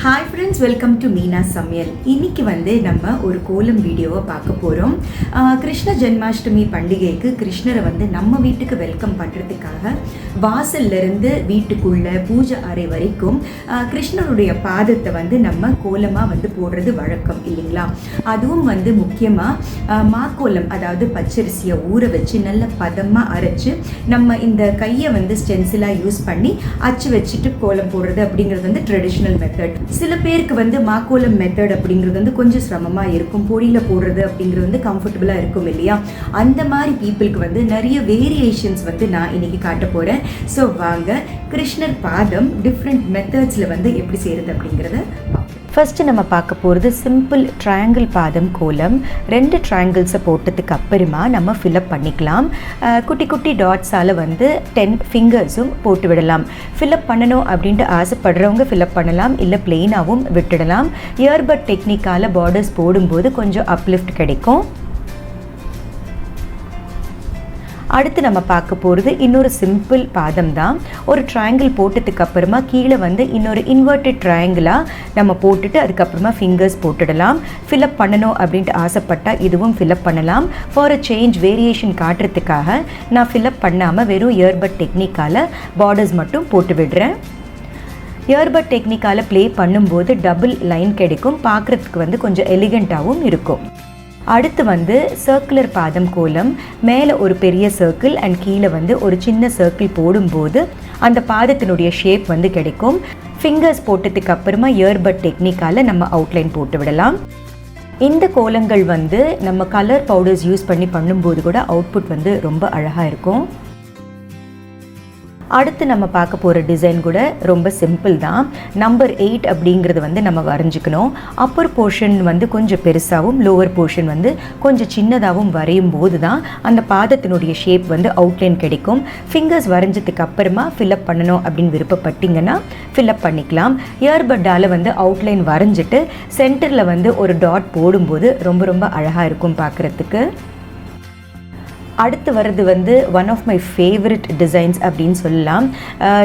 Hi friends, welcome to Meena Samyal. இன்னைக்கு நம்ம ஒரு கோலம் வீடியோவை பார்க்க போகிறோம். கிருஷ்ண ஜன்மாஷ்டமி பண்டிகைக்கு கிருஷ்ணரை நம்ம வீட்டுக்கு வெல்கம் பண்ணுறதுக்காக வாசல்லிருந்து வீட்டுக்குள்ள பூஜை அறை வரைக்கும் கிருஷ்ணருடைய பாதத்தை நம்ம கோலமாக போடுறது வழக்கம் இல்லைங்களா. அதுவும் முக்கியமாக மாக்கோலம், அதாவது பச்சரிசியை ஊற வச்சு நல்ல பதமாக அரைச்சு நம்ம இந்த கையை ஸ்டென்சிலாக யூஸ் பண்ணி அச்சு வச்சுட்டு கோலம் போடுறது அப்படிங்கிறது ட்ரெடிஷ்னல் மெத்தட். சில பேருக்கு மாக்கோலம் மெத்தட் அப்படிங்கிறது கொஞ்சம் சிரமமாக இருக்கும். பொடியில் போடுறது அப்படிங்கிறது கம்ஃபர்டபுளாக இருக்கும் இல்லையா. அந்த மாதிரி பீப்புளுக்கு நிறைய வேரியேஷன்ஸ் நான் இன்னைக்கு காட்ட போகிறேன். ஸோ வாங்க கிருஷ்ணர் பாதம் டிஃப்ரெண்ட் மெத்தட்ஸில் எப்படி செய்கிறது அப்படிங்கிறத ஃபஸ்ட்டு நம்ம பார்க்க போகிறது சிம்பிள் ட்ரையாங்கிள் பாதம் கோலம். 2 ட்ரையாங்கிள்ஸை போட்டதுக்கு அப்புறமா நம்ம ஃபில்அப் பண்ணிக்கலாம். குட்டி குட்டி டாட்ஸால் 10 ஃபிங்கர்ஸும் போட்டு விடலாம். ஃபில்அப் பண்ணணும் அப்படின்ட்டு ஆசைப்படுறவங்க ஃபில்அப் பண்ணலாம், இல்லை பிளெயினாகவும் விட்டுடலாம். இயர்பட் டெக்னிக்கால் பார்டர்ஸ் போடும்போது கொஞ்சம் அப்லிஃப்ட் கிடைக்கும். அடுத்து நம்ம பார்க்க போகிறது இன்னொரு சிம்பிள் பாதம் தான். ஒரு ட்ரையாங்கிள் போட்டதுக்கு அப்புறமா கீழே இன்னொரு இன்வெர்டட் ட்ரையாங்கிளாக நம்ம போட்டுட்டு அதுக்கப்புறமா ஃபிங்கர்ஸ் போட்டுடலாம். ஃபில்அப் பண்ணணும் அப்படின்ட்டு ஆசைப்பட்டால் இதுவும் ஃபில்அப் பண்ணலாம். ஃபார் அ சேஞ்ச் வேரியேஷன் காட்டுறதுக்காக நான் ஃபில்அப் பண்ணாமல் வெறும் இயர்பட் டெக்னிக்கால் பார்டர்ஸ் மட்டும் போட்டு விடுறேன். இயர்பட் டெக்னிக்கால் ப்ளே பண்ணும்போது டபுள் லைன் கிடைக்கும், பார்க்குறதுக்கு கொஞ்சம் எலிகண்ட்டாகவும் இருக்கும். அடுத்து சர்க்குலர் பாதம் கோலம். மேலே ஒரு பெரிய சர்க்கிள் அண்ட் கீழே ஒரு சின்ன சர்க்கிள் போடும்போது அந்த பாதத்தினுடைய ஷேப் கிடைக்கும். ஃபிங்கர்ஸ் போட்டதுக்கு அப்புறமா இயர்பட் டெக்னிக்கால் நம்ம அவுட்லைன் போட்டு விடலாம். இந்த கோலங்கள் நம்ம கலர் பவுடர்ஸ் யூஸ் பண்ணி பண்ணும்போது கூட அவுட்புட் ரொம்ப அழகாக இருக்கும். அடுத்து நம்ம பார்க்க போகிற டிசைன் கூட ரொம்ப சிம்பிள் தான். நம்பர் 8 அப்படிங்கிறது நம்ம வரைஞ்சிக்கணும். அப்பர் போர்ஷன் கொஞ்சம் பெருசாகவும் லோவர் போர்ஷன் கொஞ்சம் சின்னதாகவும் வரையும் போது தான் அந்த பாதத்தினுடைய ஷேப் அவுட்லைன் கிடைக்கும். ஃபிங்கர்ஸ் வரைஞ்சதுக்கு அப்புறமா ஃபில்அப் பண்ணணும் அப்படின்னு விருப்பப்பட்டீங்கன்னா ஃபில்அப் பண்ணிக்கலாம். இயர்பட்டால் அவுட்லைன் வரைஞ்சிட்டு சென்டரில் ஒரு டாட் போடும்போது ரொம்ப அழகாக இருக்கும் பார்க்குறதுக்கு. அடுத்து வர்றது one of my favourite designs அப்படின்னு சொல்லலாம்.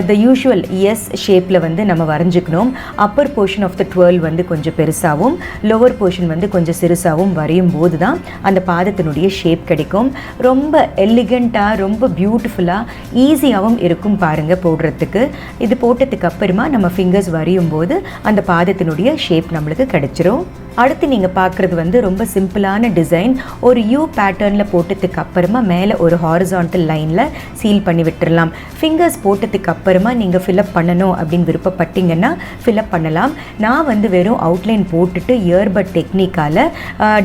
த யூஷுவல் எஸ் ஷேப்பில் நம்ம வரைஞ்சிக்கணும். அப்பர் போர்ஷன் ஆஃப் த 12 கொஞ்சம் பெருசாகவும் லோவர் போர்ஷன் கொஞ்சம் சிறுசாகவும் வரையும் போது தான் அந்த பாதத்தினுடைய ஷேப் கிடைக்கும். ரொம்ப எலிகண்ட்டாக ரொம்ப பியூட்டிஃபுல்லாக ஈஸியாகவும் இருக்கும் பாருங்கள் போடுறதுக்கு. இது போட்டதுக்கு அப்புறமா நம்ம ஃபிங்கர்ஸ் வரையும் போது அந்த பாதத்தினுடைய ஷேப் நம்மளுக்கு கிடைச்சிரும். அடுத்து நீங்கள் பார்க்குறது ரொம்ப சிம்பிளான டிசைன். ஒரு யூ பேட்டர்னில் போட்டதுக்கு அப்புறமா மேலே ஒரு ஹாரிசான்டல் லைனில் சீல் பண்ணி விட்டுடலாம். ஃபிங்கர்ஸ் போட்டதுக்கு அப்புறமா நீங்கள் ஃபில்அப் பண்ணணும் அப்படின்னு விருப்பப்பட்டீங்கன்னா ஃபில்அப் பண்ணலாம். நான் வெறும் அவுட்லைன் போட்டுட்டு இயர்பட் டெக்னிக்கால்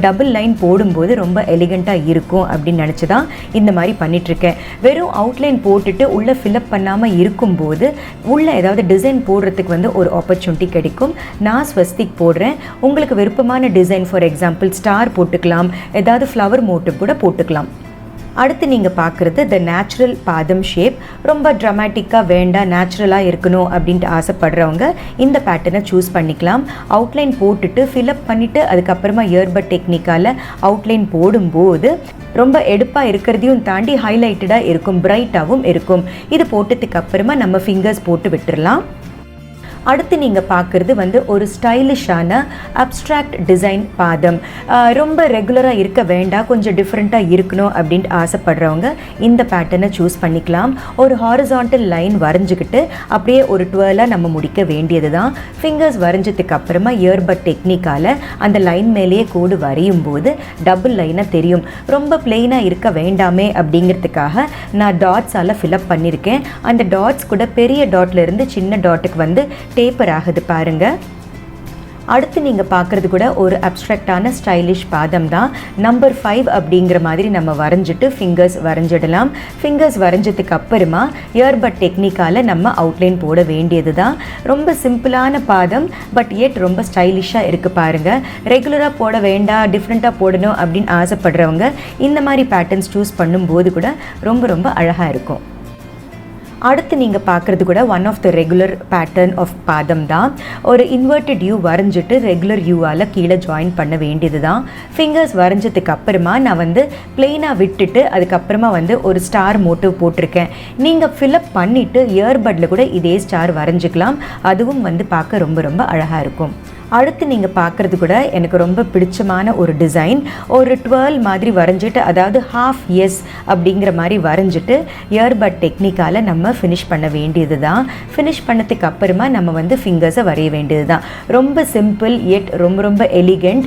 டபுள் லைன் போடும்போது ரொம்ப எலிகண்ட்டாக இருக்கும் அப்படின்னு நினச்சி தான் இந்த மாதிரி பண்ணிகிட்ருக்கேன். வெறும் அவுட்லைன் போட்டுட்டு உள்ளே ஃபில்அப் பண்ணாமல் இருக்கும்போது உள்ளே ஏதாவது டிசைன் போடுறதுக்கு ஒரு ஆப்பர்ச்சுனிட்டி கிடைக்கும். நான் ஸ்வஸ்திக் போடுறேன், உங்களுக்கு விருப்பமான டிசைன் ஃபார் எக்ஸாம்பிள் ஸ்டார் போட்டுக்கலாம், ஏதாவது ஃப்ளவர் மோட்டிவ் கூட போட்டுக்கலாம். அடுத்து நீங்கள் பார்க்குறது த நேச்சுரல் பாதம் ஷேப். ரொம்ப ட்ராமேட்டிக்காக வேண்டாம், நேச்சுரலாக இருக்கணும் அப்படின்ட்டு ஆசைப்படுறவங்க இந்த பேட்டர்னை சூஸ் பண்ணிக்கலாம். அவுட்லைன் போட்டுட்டு ஃபில்அப் பண்ணிவிட்டு அதுக்கப்புறமா இயர்பட் டெக்னிக்கால் அவுட்லைன் போடும்போது ரொம்ப எடுப்பாக இருக்கிறதையும் தாண்டி ஹைலைட்டடாக இருக்கும், பிரைட்டாகவும் இருக்கும். இது போட்டதுக்கு அப்புறமா நம்ம ஃபிங்கர்ஸ் போட்டு விட்டுடலாம். அடுத்து நீங்கள் பார்க்குறது ஒரு ஸ்டைலிஷான அப்ட்ராக்ட் டிசைன் பாதம். ரொம்ப ரெகுலராக இருக்க வேண்டாம், கொஞ்சம் டிஃப்ரெண்ட்டாக இருக்கணும் அப்படின்ட்டு ஆசைப்படுறவங்க இந்த பேட்டர்னை சூஸ் பண்ணிக்கலாம். ஒரு ஹாரிசான்டல் லைன் வரைஞ்சிக்கிட்டு அப்படியே ஒரு 12 நம்ம முடிக்க வேண்டியது தான். ஃபிங்கர்ஸ் வரைஞ்சதுக்கு அப்புறமா இயர்பட் டெக்னிக்கால் அந்த லைன் மேலேயே கோடு வரையும் போது டபுள் லைனாக தெரியும். ரொம்ப பிளெயினாக இருக்க வேண்டாமே அப்படிங்கிறதுக்காக நான் டாட்ஸால் ஃபில்அப் பண்ணியிருக்கேன். அந்த டாட்ஸ் கூட பெரிய டாட்லேருந்து சின்ன டாட்டுக்கு டேப்பர் ஆகுது பாருங்கள். அடுத்து நீங்கள் பார்க்குறது கூட ஒரு அப்ட்ராக்டான ஸ்டைலிஷ் பாதம் தான். நம்பர் 5 அப்படிங்கிற மாதிரி நம்ம வரைஞ்சிட்டு ஃபிங்கர்ஸ் வரைஞ்சிடலாம். ஃபிங்கர்ஸ் வரைஞ்சதுக்கு அப்புறமா இயர்பட் டெக்னிக்கால் நம்ம அவுட்லைன் போட வேண்டியது தான். ரொம்ப சிம்பிளான பாதம், பட் எட் ரொம்ப ஸ்டைலிஷாக இருக்குது பாருங்கள். ரெகுலராக போட வேண்டாம், டிஃப்ரெண்ட்டாக போடணும் அப்படின்னு ஆசைப்படுறவங்க இந்த மாதிரி பேட்டர்ன்ஸ் சூஸ் பண்ணும்போது கூட ரொம்ப அழகாக இருக்கும். அடுத்து நீங்கள் பார்க்குறது கூட one of the regular pattern of பாதம் தான். ஒரு இன்வெர்டட் யூ வரைஞ்சிட்டு ரெகுலர் யூவால் கீழே ஜாயின் பண்ண வேண்டியது தான். ஃபிங்கர்ஸ் வரைஞ்சதுக்கு அப்புறமா நான் வந்து பிளெயினாக விட்டுட்டு அதுக்கப்புறமா வந்து ஒரு ஸ்டார் மோட்டிவ் போட்டிருக்கேன். நீங்கள் ஃபில்அப் பண்ணிவிட்டு இயர்பட்டில் கூட இதே ஸ்டார் வரைஞ்சிக்கலாம். அதுவும் வந்து பார்க்க ரொம்ப ரொம்ப அழகாக இருக்கும். அடுத்து நீங்கள் பார்க்குறது கூட எனக்கு ரொம்ப பிடிச்சமான ஒரு டிசைன். ஒரு 12 மாதிரி வரைஞ்சிட்டு, அதாவது ஹாஃப் எஸ் அப்படிங்கிற மாதிரி வரைஞ்சிட்டு இயர்பட் டெக்னிக்கால் நம்ம ஃபினிஷ் பண்ண வேண்டியது தான். ஃபினிஷ் பண்ணதுக்கு அப்புறமா நம்ம வந்து ஃபிங்கர்ஸை வரைய வேண்டியது தான். ரொம்ப சிம்பிள் எட் ரொம்ப ரொம்ப எலிகண்ட்,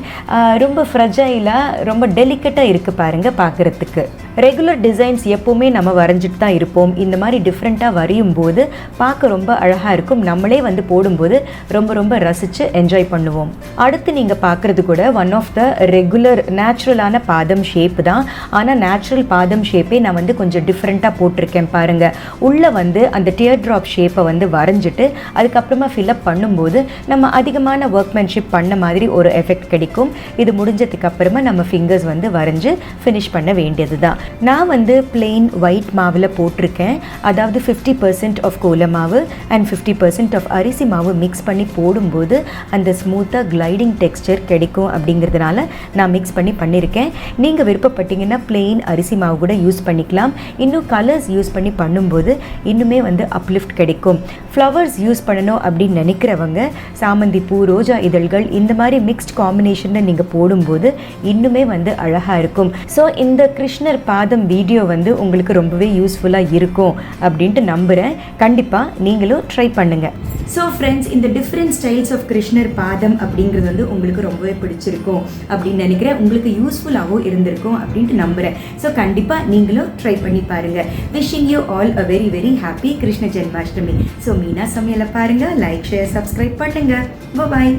ரொம்ப ஃப்ரெஜைலாக ரொம்ப டெலிகேட்டாக இருக்குது பாருங்கள் பார்க்குறதுக்கு. ரெகுலர் டிசைன்ஸ் எப்போவுமே நம்ம வரைஞ்சிட்டு தான் இருப்போம். இந்த மாதிரி டிஃப்ரெண்ட்டாக வரையும் போது பார்க்க ரொம்ப அழகாக இருக்கும். நம்மளே வந்து போடும்போது ரொம்ப ரொம்ப ரசித்து என்ஜாய் பண்ணுவோம். அடுத்து நீங்கள் பார்க்குறது கூட ஒன் ஆஃப் த ரெகுலர் நேச்சுரலான பாதம் ஷேப் தான். ஆனால் நேச்சுரல் பாதம் ஷேப்பே நான் வந்து கொஞ்சம் டிஃப்ரெண்ட்டாக போட்டிருக்கேன் பாருங்கள். உள்ளே வந்து அந்த டியர் ட்ராப் ஷேப்பை வந்து வரைஞ்சிட்டு அதுக்கப்புறமா ஃபில்அப் பண்ணும்போது நம்ம அதிகமான ஒர்க்மேன்ஷிப் பண்ண மாதிரி ஒரு எஃபெக்ட் கிடைக்கும். இது முடிஞ்சதுக்கு அப்புறமா நம்ம ஃபிங்கர்ஸ் வந்து வரைஞ்சி ஃபினிஷ் பண்ண வேண்டியது தான். நான் வந்து பிளெயின் ஒயிட் மாவில் போட்டிருக்கேன். அதாவது 50% ஆஃப் கோல மாவு அண்ட் 50% ஆஃப் அரிசி மாவு மிக்ஸ் பண்ணி போடும்போது அந்த ஸ்மூத்தாக கிளைடிங் டெக்ஸ்சர் கிடைக்கும். அப்படிங்கிறதுனால நான் மிக்ஸ் பண்ணி பண்ணியிருக்கேன். நீங்கள் விருப்பப்பட்டீங்கன்னா பிளெயின் அரிசி மாவு கூட யூஸ் பண்ணிக்கலாம். இன்னும் கலர்ஸ் யூஸ் பண்ணி பண்ணும்போது இன்னுமே வந்து அப்லிஃப்ட் கிடைக்கும். ஃப்ளவர்ஸ் யூஸ் பண்ணணும் அப்படின்னு நினைக்கிறவங்க சாமந்தி பூ, ரோஜா இதழ்கள் இந்த மாதிரி மிக்ஸ்ட் காம்பினேஷனில் நீங்கள் போடும்போது இன்னுமே வந்து அழகாக இருக்கும். ஸோ இந்த கிருஷ்ணர் பாதம் வீடியோ வந்து உங்களுக்கு ரொம்பவே யூஸ்ஃபுல்லாக இருக்கும் அப்படின்ட்டு நம்புகிறேன். கண்டிப்பாக நீங்களும் ட்ரை பண்ணுங்கள். ஸோ ஃப்ரெண்ட்ஸ், இந்த டிஃப்ரெண்ட் ஸ்டைல்ஸ் ஆஃப் கிருஷ்ணர் பாதம் அப்படிங்கிறது வந்து உங்களுக்கு ரொம்பவே பிடிச்சிருக்கும் அப்படின்னு நினைக்கிறேன். உங்களுக்கு யூஸ்ஃபுல்லாகவும் இருந்திருக்கும் அப்படின்ட்டு நம்புகிறேன். ஸோ கண்டிப்பாக நீங்களும் ட்ரை பண்ணி பாருங்கள். Wishing you all a very very happy Krishna Janmashtami. So Meena சமையலை பாருங்கள், லைக், ஷேர், சப்ஸ்கிரைப் பண்ணுங்கள். பாய்.